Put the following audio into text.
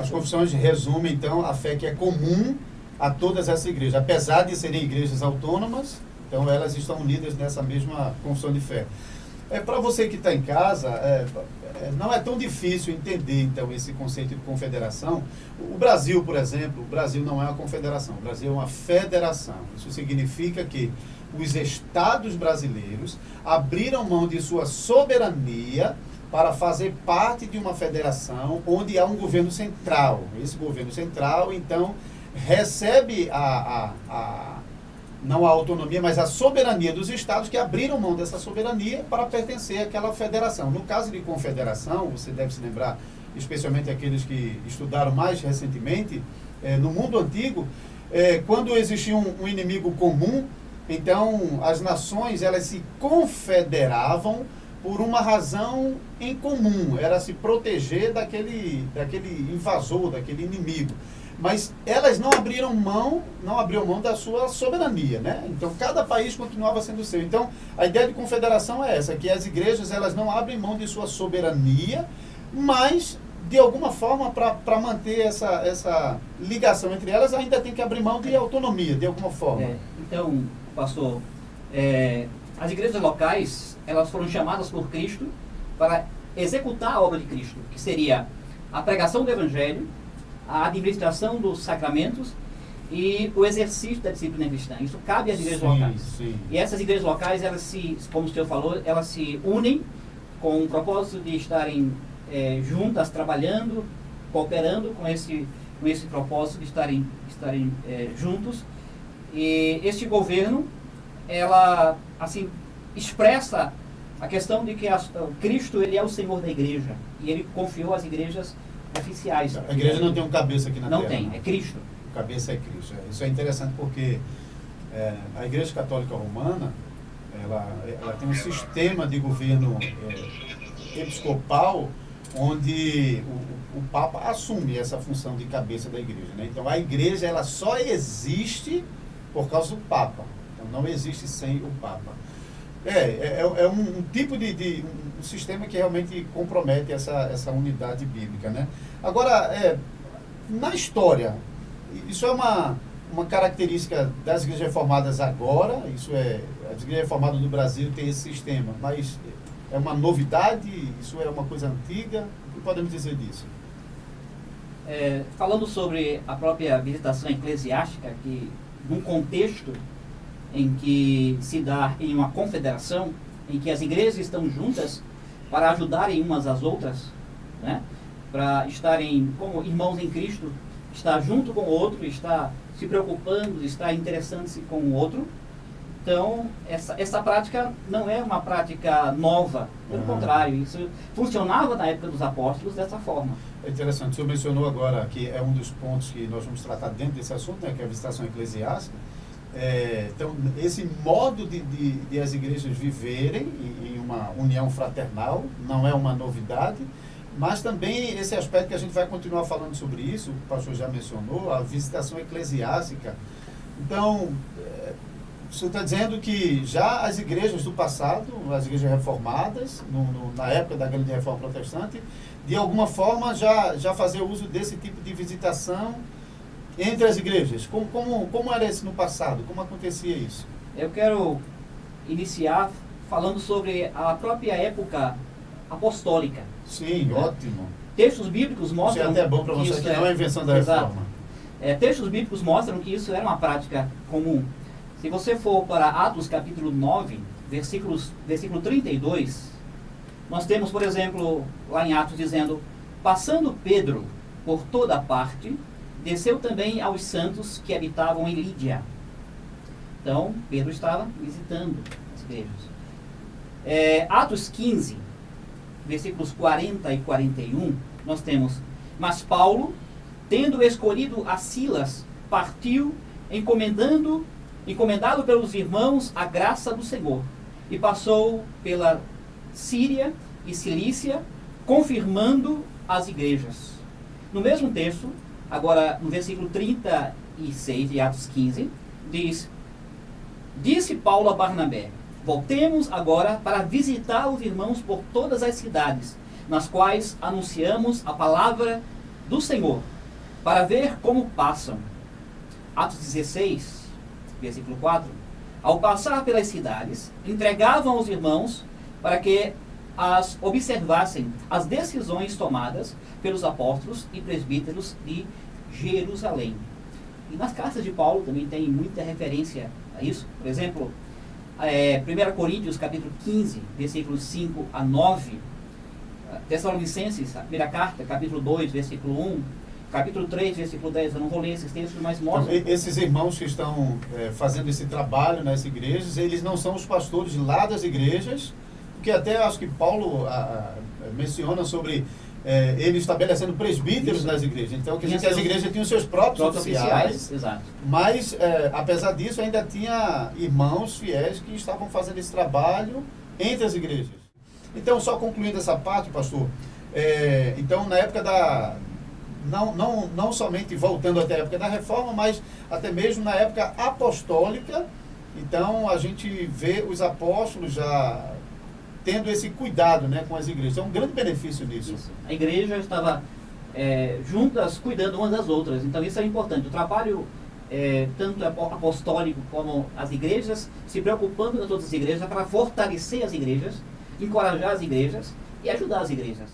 As confissões resumem, então, a fé que é comum a todas essas igrejas. Apesar de serem igrejas autônomas, então elas estão unidas nessa mesma confissão de fé. Para você que está em casa, não é tão difícil entender, então, esse conceito de confederação. O Brasil, por exemplo, o Brasil não é uma confederação, o Brasil é uma federação. Isso significa que os estados brasileiros abriram mão de sua soberania para fazer parte de uma federação onde há um governo central. Esse governo central, então, recebe não a autonomia, mas a soberania dos estados que abriram mão dessa soberania para pertencer àquela federação. No caso de confederação, você deve se lembrar, especialmente aqueles que estudaram mais recentemente, no mundo antigo, quando existia um inimigo comum, então as nações elas se confederavam por uma razão em comum, era se proteger daquele invasor, daquele inimigo. Mas elas não abriram mão da sua soberania, né? Então, cada país continuava sendo seu. Então, a ideia de confederação é essa, que as igrejas elas não abrem mão de sua soberania, mas, de alguma forma, para manter essa ligação entre elas, ainda tem que abrir mão de autonomia, de alguma forma. Então, pastor, as igrejas locais, elas foram chamadas por Cristo para executar a obra de Cristo, que seria a pregação do Evangelho, a administração dos sacramentos e o exercício da disciplina cristã. Isso cabe às igrejas locais. Sim. E essas igrejas locais, elas como o senhor falou, elas se unem com o propósito de estarem juntas, trabalhando, cooperando com esse propósito de estarem juntos. E este governo, ela, assim, expressa a questão de que Cristo, ele é o Senhor da igreja. E ele confiou às igrejas oficiais. A igreja não tem um cabeça aqui na terra. Não tem, é Cristo. O cabeça é Cristo. Isso é interessante porque a Igreja Católica Romana, ela tem um sistema de governo episcopal onde o Papa assume essa função de cabeça da igreja, né? Então a igreja ela só existe por causa do Papa. Então não existe sem o Papa. Um tipo de um sistema que realmente compromete essa unidade bíblica, né? Agora, na história, isso é uma característica das igrejas reformadas agora, as igrejas reformadas do Brasil têm esse sistema, mas é uma novidade, isso é uma coisa antiga, o que podemos dizer disso? Falando sobre a própria visitação eclesiástica, que num contexto em que se dá em uma confederação, em que as igrejas estão juntas para ajudarem umas às outras, né? Para estarem como irmãos em Cristo, estar junto com o outro, estar se preocupando, estar interessando-se com o outro. Então, essa prática não é uma prática nova, pelo contrário, isso funcionava na época dos apóstolos dessa forma. É interessante, o senhor mencionou agora que é um dos pontos que nós vamos tratar dentro desse assunto, né, que é a visitação eclesiástica. Então, esse modo de as igrejas viverem em uma união fraternal não é uma novidade, mas também esse aspecto que a gente vai continuar falando sobre isso, o pastor já mencionou, a visitação eclesiástica. Então, o senhor está dizendo que já as igrejas do passado, as igrejas reformadas, na época da grande reforma protestante, de alguma forma já faziam uso desse tipo de visitação entre as igrejas. Como era isso no passado? Como acontecia isso? Eu quero iniciar falando sobre a própria época apostólica. Sim, né? Ótimo. Textos bíblicos mostram... Isso é até bom para mostrar que não é invenção da reforma. Textos bíblicos mostram que isso era uma prática comum. Se você for para Atos capítulo 9, versículo 32, nós temos, por exemplo, lá em Atos dizendo: passando Pedro por toda parte, desceu também aos santos que habitavam em Lídia. Então, Pedro estava visitando as igrejas. Atos 15, versículos 40 e 41, nós temos: mas Paulo, tendo escolhido a Silas, partiu, encomendado pelos irmãos a graça do Senhor, e passou pela Síria e Cilícia, confirmando as igrejas. No mesmo texto, agora no versículo 36 de Atos 15, diz: disse Paulo a Barnabé: voltemos agora para visitar os irmãos por todas as cidades, nas quais anunciamos a palavra do Senhor, para ver como passam. Atos 16, versículo 4. Ao passar pelas cidades, entregavam aos irmãos para que as observassem as decisões tomadas pelos apóstolos e presbíteros de Jerusalém. E nas cartas de Paulo também tem muita referência a isso. Por exemplo, 1 Coríntios capítulo 15, versículos 5 a 9. Tessalonicenses, a primeira carta, capítulo 2, versículo 1. Capítulo 3, versículo 10. Eu não vou ler esses textos, mas mostra. Então, esses irmãos que estão fazendo esse trabalho nas igrejas, eles não são os pastores lá das igrejas, porque até acho que Paulo menciona sobre ele estabelecendo presbíteros nas igrejas. Então, quer dizer que as igrejas tinham seus próprios oficiais, exato. Mas, apesar disso, ainda tinha irmãos fiéis que estavam fazendo esse trabalho entre as igrejas. Então, só concluindo essa parte, pastor, então, na época não somente voltando até a época da Reforma, mas até mesmo na época apostólica, então a gente vê os apóstolos já tendo esse cuidado, né, com as igrejas. É um grande benefício nisso. Isso. A igreja estava juntas, cuidando umas das outras. Então isso é importante. O trabalho, tanto apostólico como as igrejas, se preocupando com as outras igrejas para fortalecer as igrejas, encorajar as igrejas e ajudar as igrejas.